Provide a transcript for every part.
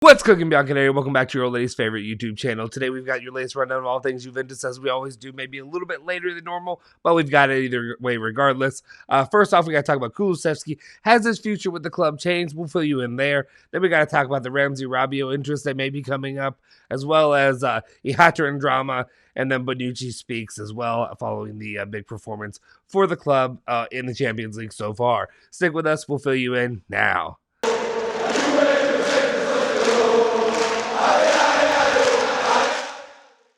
What's cooking, Bianconeri? Welcome back to your old lady's favorite YouTube channel. Today we've got your latest rundown of all things Juventus, as we always do, maybe a little bit later than normal, but we've got it either way regardless. First off, we got to talk about Kulusevski. Has his future with the club changed? We'll fill you in there. Then we got to talk about the Ramsey Rabiot interest that may be coming up, as well as Ihatter and drama, and then Bonucci speaks as well, following the big performance for the club in the Champions League so far. Stick with us. We'll fill you in now.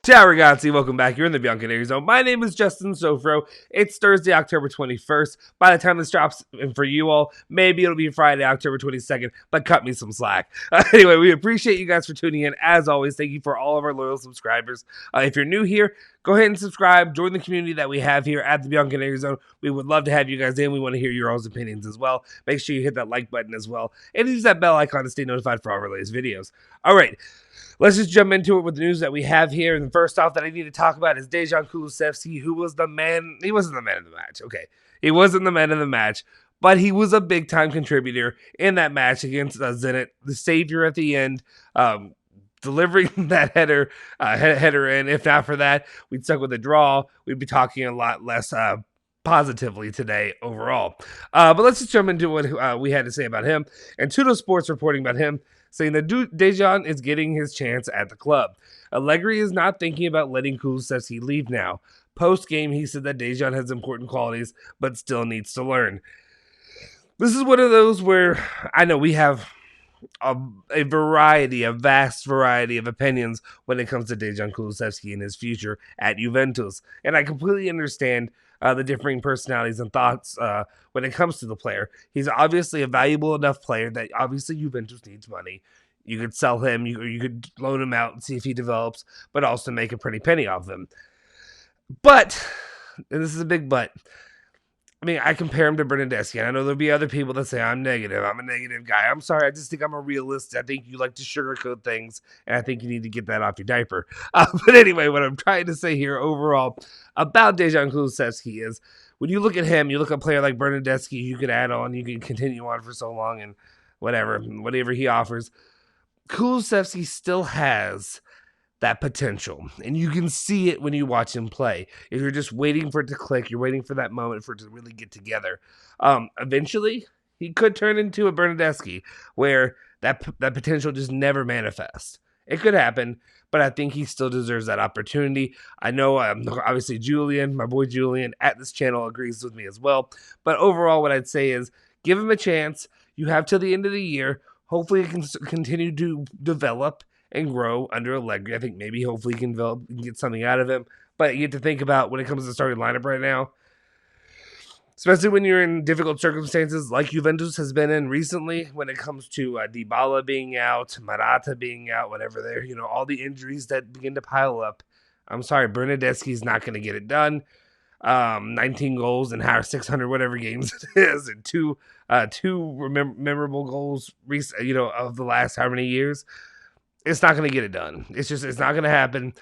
Ciao ragazzi, welcome back. You're in the Bianconeri zone. My name is Justin Sofro. It's Thursday, October 21st. By the time this drops, and for you all, maybe it'll be Friday, October 22nd, but cut me some slack. Anyway, we appreciate you guys for tuning in. As always, thank you for all of our loyal subscribers. If you're new here, go ahead and subscribe. Join the community that we have here at the Bianconeri zone. We would love to have you guys in. We want to hear your all's opinions as well. Make sure you hit that like button as well, and use that bell icon to stay notified for all our latest videos. All right. Let's just jump into it with the news that we have here. And first off that I need to talk about is Dejan Kulusevski, who was the man. He wasn't the man of the match. Okay. He wasn't the man of the match, but he was a big-time contributor in that match against Zenit, the savior at the end, delivering that header in. If not for that, we'd stuck with a draw. We'd be talking a lot less positively today overall. But let's just jump into what we had to say about him. And Tudo Sports reporting about him, saying that Dejan is getting his chance at the club. Allegri is not thinking about letting Kulusevski leave now. Post-game, he said that Dejan has important qualities, but still needs to learn. This is one of those where I know we have a vast variety of opinions when it comes to Dejan Kulusevski and his future at Juventus. And I completely understand the differing personalities and thoughts when it comes to the player. He's obviously a valuable enough player that obviously Juventus needs money. You could sell him, you could loan him out and see if he develops, but also make a pretty penny off him. But, and this is a big but, I mean, I compare him to Bernardeschi, and I know there'll be other people that say I'm negative. I'm a negative guy. I'm sorry. I just think I'm a realist. I think you like to sugarcoat things, and I think you need to get that off your diaper. But anyway, what I'm trying to say here overall about Dejan Kulusevski is when you look at him, you look at a player like Bernardeschi, you could add on, you can continue on for so long, and whatever he offers. Kulusevski still has that potential, and you can see it when you watch him play. If you're just waiting for it to click, you're waiting for that moment for it to really get together. Eventually, he could turn into a Bernardeschi, where that potential just never manifests. It could happen, but I think he still deserves that opportunity. I know, obviously, Julian, my boy Julian, at this channel agrees with me as well. But overall, what I'd say is give him a chance. You have till the end of the year. Hopefully, it can continue to develop and grow under Allegri. I think maybe hopefully he can develop and get something out of him. But you have to think about when it comes to the starting lineup right now, especially when you're in difficult circumstances like Juventus has been in recently, when it comes to Dybala being out, Morata being out, whatever they're, all the injuries that begin to pile up. I'm sorry, Bernardeschi's not going to get it done. 19 goals in 600 whatever games it is, and two memorable goals, of the last how many years. It's not going to get it done. It's not going to happen.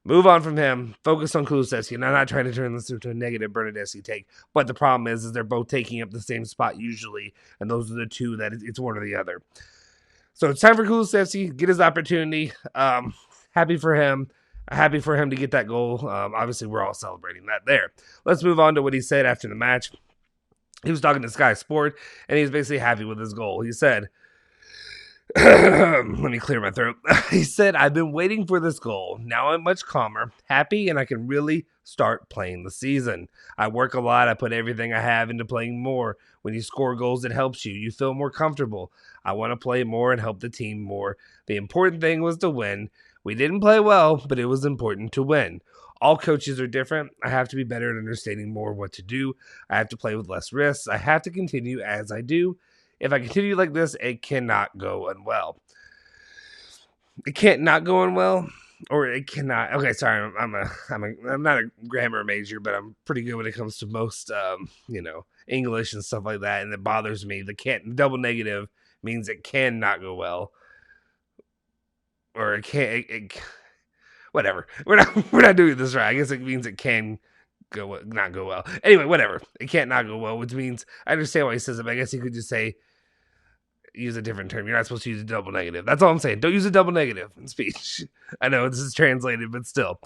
Move on from him. Focus on Kulusevski. And I'm not trying to turn this into a negative Bernardeschi take, but the problem is they're both taking up the same spot usually, and those are the two that it's one or the other. So it's time for Kulusevski, get his opportunity. Happy for him. Happy for him to get that goal. Obviously, we're all celebrating that there. Let's move on to what he said after the match. He was talking to Sky Sport, and he was basically happy with his goal. He said, let me clear my throat. He said, I've been waiting for this goal. Now I'm much calmer, happy, and I can really start playing the season. I work a lot. I put everything I have into playing more. When you score goals, it helps you. You feel more comfortable. I want to play more and help the team more. The important thing was to win. We didn't play well, but it was important to win. All coaches are different. I have to be better at understanding more what to do. I have to play with less risks. I have to continue as I do. If I continue like this, it cannot go unwell. It can't not go unwell, or it cannot. Okay, sorry, I'm not a grammar major, but I'm pretty good when it comes to most, English and stuff like that, and it bothers me. The can't double negative means it cannot go well, or it can't. Whatever. We're not doing this right. I guess it means it can not go well. Anyway, whatever. It can't not go well, which means I understand why he says it, but I guess he could just say use a different term. You're not supposed to use a double negative. That's all I'm saying. Don't use a double negative in speech. I know this is translated, but still.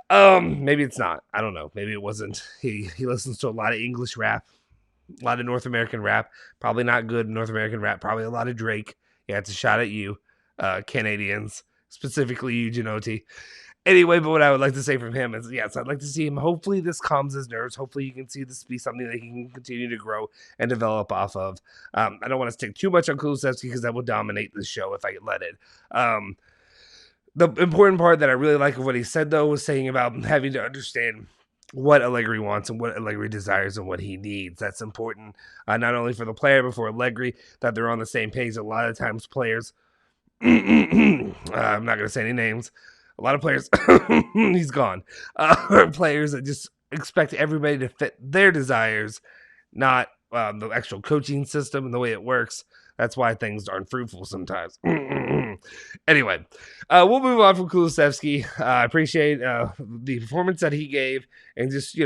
Maybe it's not. I don't know. Maybe it wasn't. He listens to a lot of English rap, a lot of North American rap. Probably not good North American rap. Probably a lot of Drake. Yeah, it's a shot at you, Canadians, specifically you, Genotti. Anyway, but what I would like to say from him is, yes, I'd like to see him. Hopefully this calms his nerves. Hopefully you can see this be something that he can continue to grow and develop off of. I don't want to stick too much on Kulusevski because that will dominate the show if I let it. The important part that I really like of what he said, though, was saying about having to understand what Allegri wants and what Allegri desires and what he needs. That's important, not only for the player, but for Allegri, that they're on the same page. A lot of times players, I'm not going to say any names, a lot of players, he's gone, players that just expect everybody to fit their desires, not the actual coaching system and the way it works. That's why things aren't fruitful sometimes. Anyway, we'll move on from Kulusevski. I appreciate the performance that he gave, and just,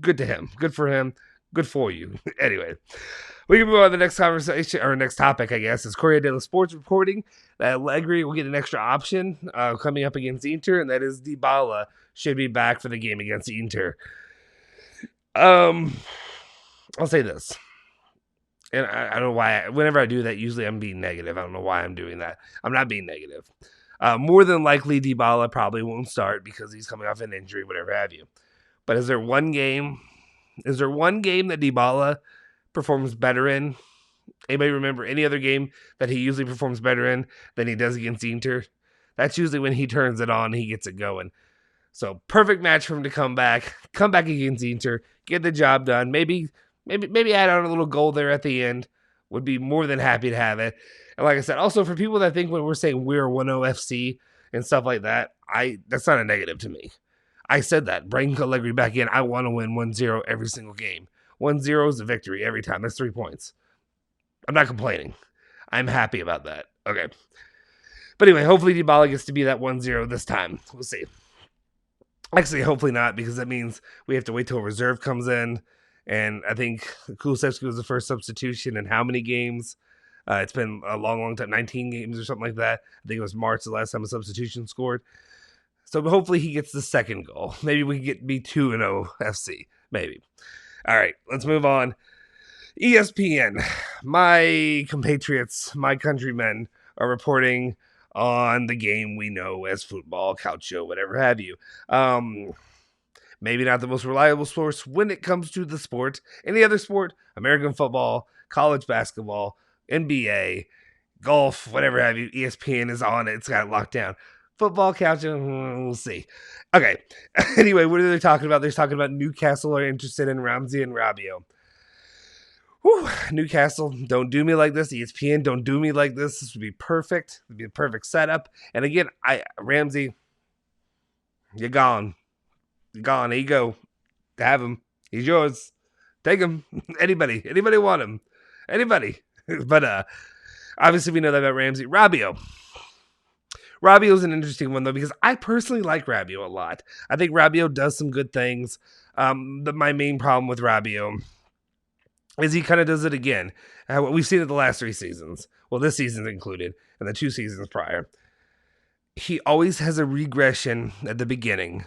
good to him. Good for him. Good for you. Anyway, we can move on to the next conversation, or next topic, I guess, is Corriere dello Sport's reporting that Allegri will get an extra option coming up against Inter, and that is Dybala should be back for the game against Inter. I'll say this. And I don't know why. Whenever I do that, usually I'm being negative. I don't know why I'm doing that. I'm not being negative. More than likely, Dybala probably won't start because he's coming off an injury, whatever have you. But is there one game that Dybala performs better in? Anybody remember any other game that he usually performs better in than he does against Inter? That's usually when he turns it on, he gets it going. So perfect match for him to come back against Inter, get the job done. Maybe add on a little goal there at the end. Would be more than happy to have it. And like I said, also for people that think when we're saying we're 1-0 FC and stuff like that, that's not a negative to me. I said that. Bring Allegri back in. I want to win 1-0 every single game. 1-0 is a victory every time. That's 3 points. I'm not complaining. I'm happy about that. Okay. But anyway, hopefully Dybala gets to be that 1-0 this time. We'll see. Actually, hopefully not, because that means we have to wait till reserve comes in. And I think Kulusevski was the first substitution in how many games? It's been a long, long time, 19 games or something like that. I think it was March the last time a substitution scored. So hopefully he gets the second goal. Maybe we can be 2-0 FC. Maybe. All right, let's move on. ESPN, my compatriots, my countrymen are reporting on the game we know as football, calcio, whatever have you. Maybe not the most reliable source when it comes to the sport. Any other sport, American football, college basketball, NBA, golf, whatever have you, ESPN is on it. It's got it locked down. Football, calcio, we'll see. Okay. Anyway, what are they talking about? They're talking about Newcastle are interested in Ramsey and Rabiot. Whew, Newcastle, don't do me like this. ESPN, don't do me like this. This would be perfect. It would be a perfect setup. And again, Ramsey, you're gone. You're gone. There you go. Have him. He's yours. Take him. Anybody want him. Anybody. But obviously we know that about Ramsey. Rabiot is an interesting one, though, because I personally like Rabiot a lot. I think Rabiot does some good things. My main problem with Rabiot is he kind of does it again. We've seen it the last 3 seasons. Well, this season included, and the 2 seasons prior. He always has a regression at the beginning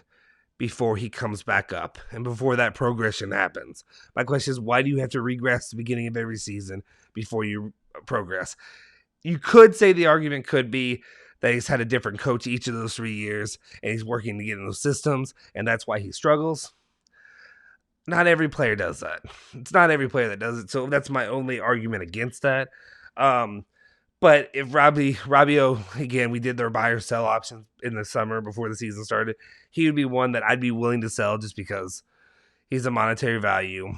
before he comes back up and before that progression happens. My question is, why do you have to regress at the beginning of every season before you progress? You could say the argument could be that he's had a different coach each of those 3 years and he's working to get in those systems, and that's why he struggles. Not every player does that. It's not every player that does it. So that's my only argument against that. But if Rabiot, again, we did their buy or sell options in the summer before the season started, he would be one that I'd be willing to sell just because he's a monetary value.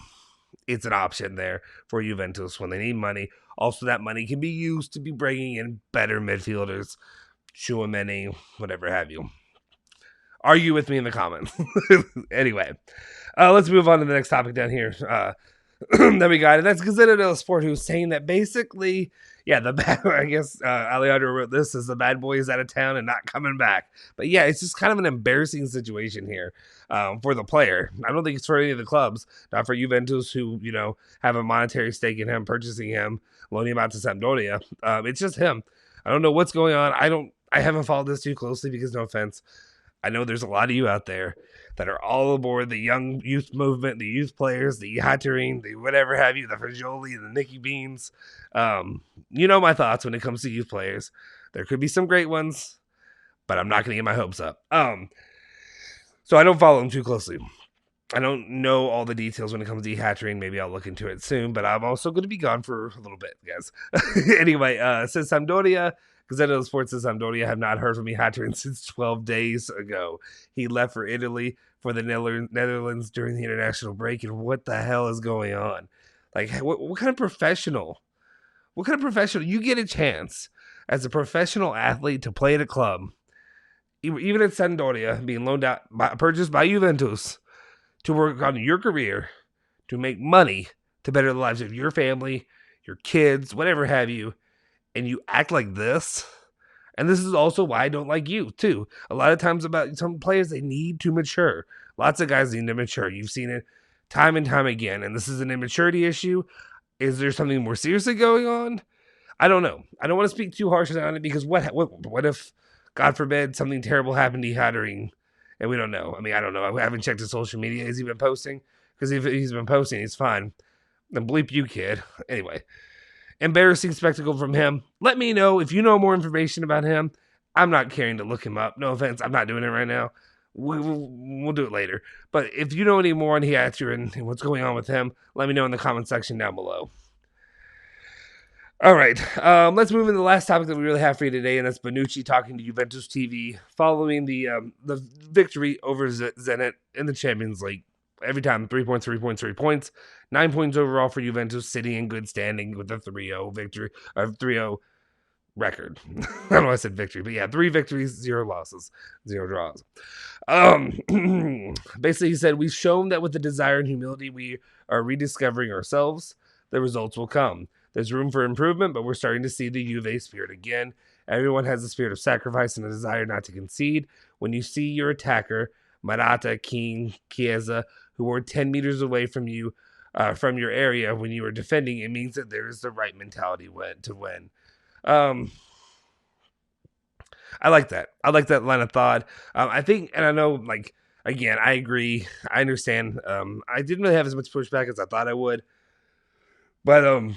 It's an option there for Juventus when they need money. Also, that money can be used to be bringing in better midfielders, Tchouaméni, whatever have you. Argue with me in the comments. Anyway, let's move on to the next topic down here that we got. And that's Gazzetta dello Sport, who's saying that basically, I guess Alejandro wrote this as the bad boy is out of town and not coming back. But yeah, it's just kind of an embarrassing situation here for the player. I don't think it's for any of the clubs, not for Juventus, who, have a monetary stake in him, purchasing him, loaning him out to Sampdoria. It's just him. I don't know what's going on. I haven't followed this too closely because, no offense, I know there's a lot of you out there that are all aboard the young youth movement, the youth players, the Yattering, the whatever have you, the Fragioli, the Nicky Beans. You know my thoughts when it comes to youth players. There could be some great ones, but I'm not going to get my hopes up. So I don't follow them too closely. I don't know all the details when it comes to Yattering. Maybe I'll look into it soon, but I'm also going to be gone for a little bit, guys. Anyway, since Sampdoria, Gazzetta dello Sport says Sampdoria have not heard from Yattering since 12 days ago. He left for Italy for the Netherlands during the international break, and what the hell is going on? Like, what kind of professional? What kind of professional? You get a chance as a professional athlete to play at a club, even at Sampdoria, being loaned out, purchased by Juventus, to work on your career, to make money, to better the lives of your family, your kids, whatever have you, and you act like this. And this is also why I don't like you, too. A lot of times about some players, they need to mature. Lots of guys need to mature. You've seen it time and time again, and this is an immaturity issue. Is there something more seriously going on? I don't know. I don't want to speak too harshly on it because what if, God forbid, something terrible happened to Yattering? And we don't know. I mean, I don't know. I haven't checked his social media. Has he been posting? Because if he's been posting, he's fine. Then bleep you, kid. Anyway, embarrassing spectacle from him. Let me know if you know more information about him. I'm not caring to look him up. No offense. I'm not doing it right now. We'll do it later. But if you know any more on Yattering and what's going on with him, let me know in the comment section down below. All right, let's move into the last topic that we really have for you today, and that's Bonucci talking to Juventus TV following the victory over Zenit in the Champions League. Every time, 3 points, 3 points, 3 points. 9 points overall for Juventus, sitting in good standing with a 3-0 victory, 3-0 record. I don't know why I said victory, but yeah, 3 victories, 0 losses, 0 draws. Basically, he said, we've shown that with the desire and humility we are rediscovering ourselves, the results will come. There's room for improvement, but we're starting to see the Juve spirit again. Everyone has a spirit of sacrifice and a desire not to concede. When you see your attacker, Morata, King, Chiesa, who are 10 meters away from you, from your area when you are defending, it means that there is the right mentality to win. I like that. I like that line of thought. I think, and I know, like, again, I agree. I understand. I didn't really have as much pushback as I thought I would. But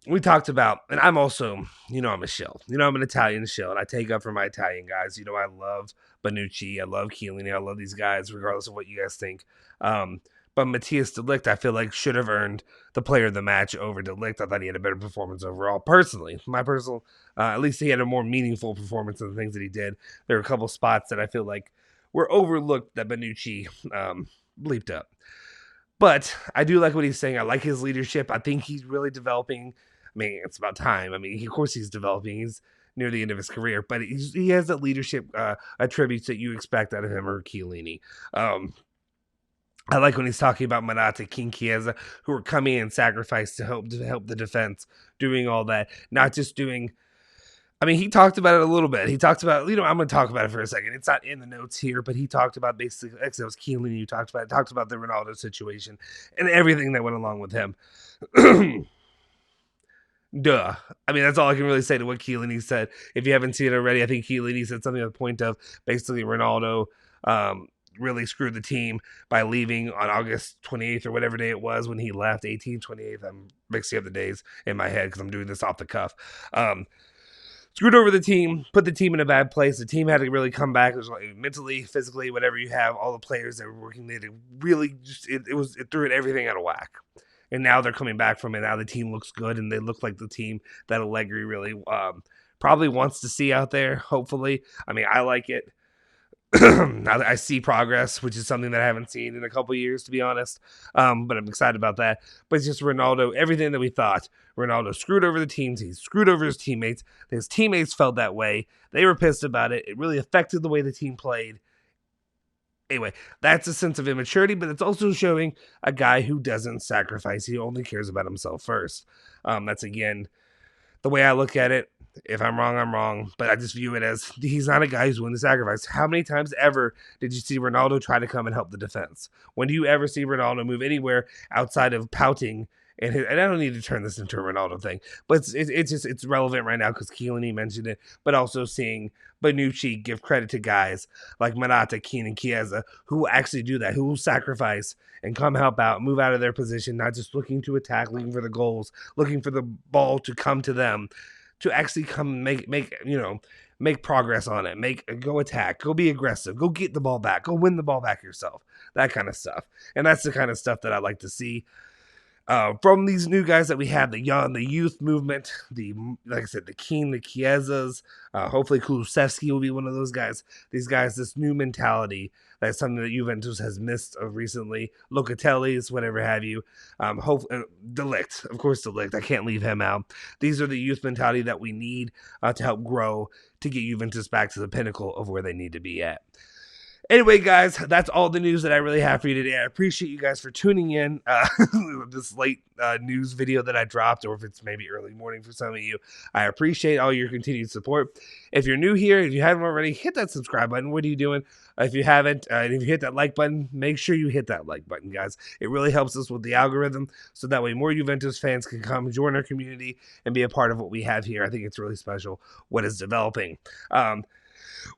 we talked about, and I'm also, I'm a shill. I'm an Italian shill, and I take up for my Italian guys. I love Bonucci. I love Chiellini. I love these guys, regardless of what you guys think. But Matthias de Ligt, I feel like, should have earned the player of the match over de Ligt. I thought he had a better performance overall. Personally, at least he had a more meaningful performance than the things that he did. There were a couple spots that I feel like were overlooked that Bonucci bleeped up. But I do like what he's saying. I like his leadership. I think he's really developing. I mean, it's about time. I mean, of course he's developing. He's near the end of his career, but he has that leadership attributes that you expect out of him or Chiellini. I like when he's talking about Morata, King, Chiesa, who are coming in and sacrifice to help the defense, doing all that, not just doing. I mean, he talked about it a little bit. He talked about, I'm going to talk about it for a second. It's not in the notes here, but he talked about basically, actually, it was Chiellini who talked about the Ronaldo situation and everything that went along with him. Duh. I mean, that's all I can really say to what Chiellini said. If you haven't seen it already, I think Chiellini said something to the point of basically Ronaldo really screwed the team by leaving on August 28th or whatever day it was when he left, 18th, 28th. I'm mixing up the days in my head because I'm doing this off the cuff. Screwed over the team, put the team in a bad place. The team had to really come back. It was like mentally, physically, whatever you have. All the players that were working, they did really just it threw everything out of whack. And now they're coming back from it. Now the team looks good, and they look like the team that Allegri really probably wants to see out there. Hopefully, I mean, I like it. I see progress, which is something that I haven't seen in a couple years, to be honest. But I'm excited about that. But it's just Ronaldo, everything that we thought. Ronaldo screwed over the teams. He screwed over his teammates. His teammates felt that way. They were pissed about it. It really affected the way the team played. Anyway, that's a sense of immaturity, but it's also showing a guy who doesn't sacrifice. He only cares about himself first. That's, again, the way I look at it. If I'm wrong, I'm wrong. But I just view it as he's not a guy who's willing to sacrifice. How many times ever did you see Ronaldo try to come and help the defense? When do you ever see Ronaldo move anywhere outside of pouting and I don't need to turn this into a Ronaldo thing, but it's relevant right now because Chiellini mentioned it, but also seeing Bonucci give credit to guys like Morata, Keane, and Chiesa who will actually do that, who will sacrifice and come help out, move out of their position, not just looking to attack, looking for the goals, looking for the ball to come to them, to actually come make progress on it, go attack, go be aggressive, go get the ball back, go win the ball back yourself, that kind of stuff. And that's the kind of stuff that I like to see from these new guys that we have, the youth movement, like I said, the Keane, the Chiesas. Hopefully Kulusevski will be one of those guys. These guys, this new mentality, that's something that Juventus has missed recently. Locatelli's, whatever have you. Delict, of course, Delict. I can't leave him out. These are the youth mentality that we need to help grow, to get Juventus back to the pinnacle of where they need to be at. Anyway, guys, that's all the news that I really have for you today. I appreciate you guys for tuning in this late news video that I dropped, or if it's maybe early morning for some of you. I appreciate all your continued support. If you're new here, if you haven't already, hit that subscribe button. What are you doing? If you haven't, and if you hit that like button, make sure you hit that like button, guys. It really helps us with the algorithm, so that way more Juventus fans can come join our community and be a part of what we have here. I think it's really special what is developing.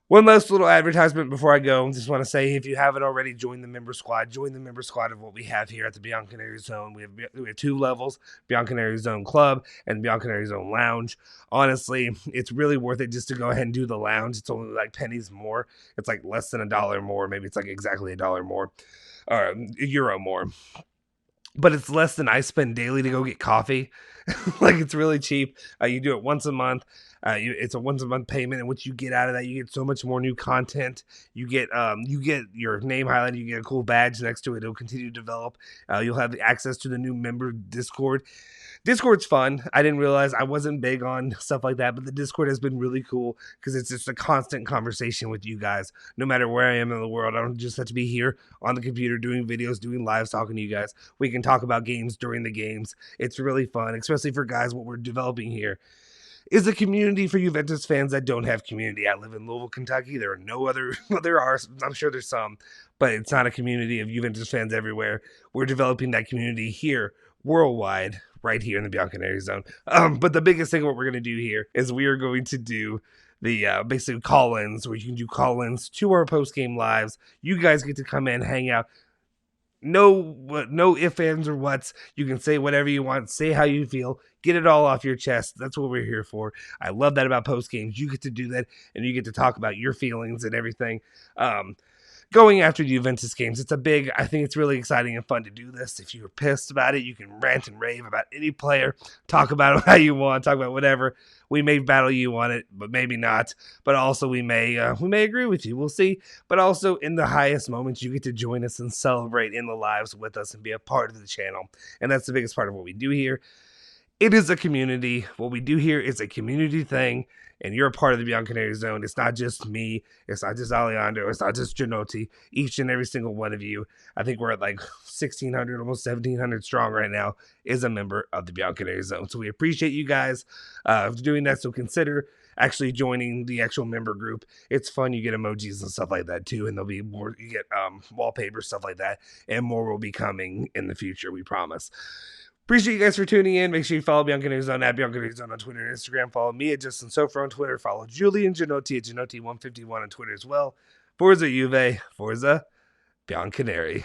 One last little advertisement before I go. Just want to say, if you haven't already, join the member squad. Join the member squad of what we have here at the Bianconeri Zone. We have 2 levels, Bianconeri Zone Club and Bianconeri Zone Lounge. Honestly, it's really worth it just to go ahead and do the lounge. It's only like pennies more. It's like less than $1 more. Maybe it's like exactly $1 more, or €1 more. But it's less than I spend daily to go get coffee. Like, it's really cheap. You do it once a month. It's a once a month payment, and what you get out of that, you get so much more new content. You get your name highlighted. You get a cool badge next to it. It'll continue to develop. You'll have access to the new member Discord. Discord's fun. I didn't realize I wasn't big on stuff like that, but the Discord has been really cool because it's just a constant conversation with you guys. No matter where I am in the world, I don't just have to be here on the computer doing videos, doing lives, talking to you guys. We can talk about games during the games. It's really fun, especially for guys. What we're developing here is a community for Juventus fans that don't have community. I live in Louisville, Kentucky. There are no other, well, there are, I'm sure there's some, but it's not a community of Juventus fans everywhere. We're developing that community here worldwide, right here in the Bianconeri Zone. But the biggest thing what we're going to do here is we are going to do the basically call-ins, where you can do call-ins to our post-game lives. You guys get to come in, hang out. No ifs, ands, or whats. You can say whatever you want, say how you feel, get it all off your chest. That's what we're here for. I love that about post games. You get to do that, and you get to talk about your feelings and everything. Going after the Juventus games, I think it's really exciting and fun to do this. If you're pissed about it, you can rant and rave about any player, talk about it how you want, talk about whatever. We may battle you on it, but maybe not. But also we may agree with you. We'll see. But also in the highest moments, you get to join us and celebrate in the lives with us and be a part of the channel. And that's the biggest part of what we do here. It is a community. What we do here is a community thing, and you're a part of the Bianconeri Zone. It's not just me. It's not just Alejandro. It's not just Gianotti. Each and every single one of you, I think we're at like 1,600, almost 1,700 strong right now, is a member of the Bianconeri Zone. So we appreciate you guys doing that. So consider actually joining the actual member group. It's fun. You get emojis and stuff like that too, and there'll be more. You get wallpaper, stuff like that, and more will be coming in the future, we promise. Appreciate you guys for tuning in. Make sure you follow Bianconeri Zone at Bianconeri Zone on Twitter and Instagram. Follow me at Justin Sofro on Twitter. Follow Julian Gianotti at Gianotti151 on Twitter as well. Forza Juve, Forza Bianconeri.